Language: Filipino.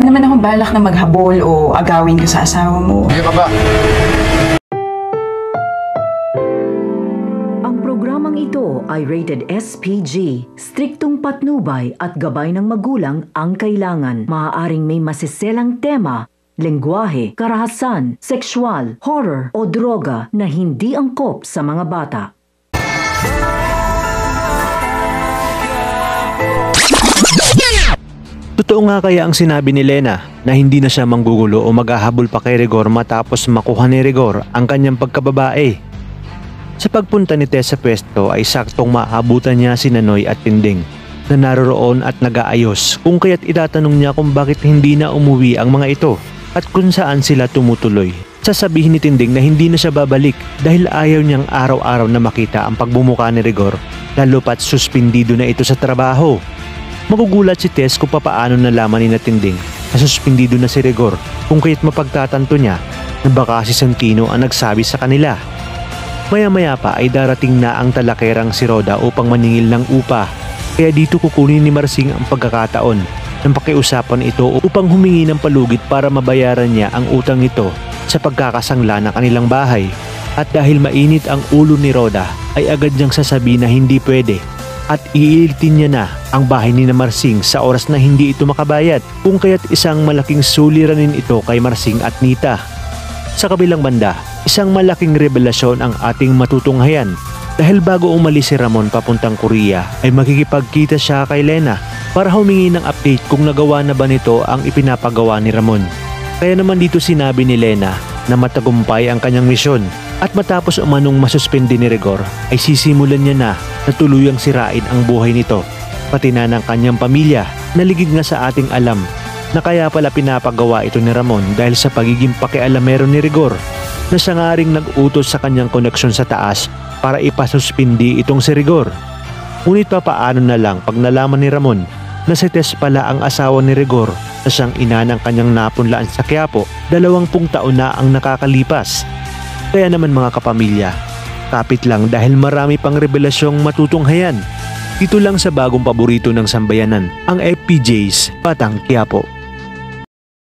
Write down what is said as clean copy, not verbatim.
naman ako balak na maghabol o agawin ka sa asawa mo. Hindi ka ba? Ang programang ito ay rated SPG. Striktong patnubay at gabay ng magulang ang kailangan. Maaaring may masiselang tema, lengguwahe, karahasan, sexual, horror o droga na hindi angkop sa mga bata. Totoo nga kaya ang sinabi ni Lena na hindi na siya manggugulo o maghahabol pa kay Rigor matapos makuha ni Rigor ang kanyang pagkababae? Sa pagpunta ni Tess sa pwesto ay saktong maabutan niya si Nanoy at Tinding na naroroon at nag-aayos, kung kaya't itatanong niya kung bakit hindi na umuwi ang mga ito at kung saan sila tumutuloy. Sasabihin ni Tinding na hindi na siya babalik dahil ayaw niyang araw-araw na makita ang pagbumuka ni Rigor, lalo pat suspindido na ito sa trabaho. Magugulat si Tess kung papaano nalaman ni Tinding na suspindido na si Rigor, kung kaya't mapagtatanto niya na baka si Santino ang nagsabi sa kanila. Maya-maya pa ay darating na ang talakerang si Rhoda upang maningil ng upa, kaya dito kukunin ni Marsing ang pagkakataon ng pakiusapan ito upang humingi ng palugit para mabayaran niya ang utang nito sa pagkakasangla ng kanilang bahay. At dahil mainit ang ulo ni Rhoda ay agad niyang sasabihin na hindi pwede at iilitin niya na ang bahay ni Marsing sa oras na hindi ito makabayad, kung kaya't isang malaking suliranin ito kay Marsing at Nita. Sa kabilang banda, isang malaking revelasyon ang ating matutunghayan dahil bago umalis si Ramon papuntang Korea ay makikipagkita siya kay Lena para humingi ng update kung nagawa na ba nito ang ipinapagawa ni Ramon. Kaya naman dito sinabi ni Lena na matagumpay ang kanyang misyon at matapos umanong masuspindi ni Rigor ay sisimulan niya na tuluyang sirain ang buhay nito, pati na ng kanyang pamilya. Naligid nga sa ating alam na kaya pala pinapagawa ito ni Ramon dahil sa pagiging pakialamero ni Rigor na siya nga ring nag-utos sa kanyang koneksyon sa taas para ipasuspindi itong si Rigor. Ngunit papaano na lang pag nalaman ni Ramon na si Tess pala ang asawa ni Rigor na siyang ina ng kanyang napunlaan sa Quiapo, 20 taon na ang nakakalipas. Kaya naman mga kapamilya, kapit lang dahil marami pang revelasyong matutunghayan. Dito lang sa bagong paborito ng sambayanan, ang FPJ's Batang Quiapo.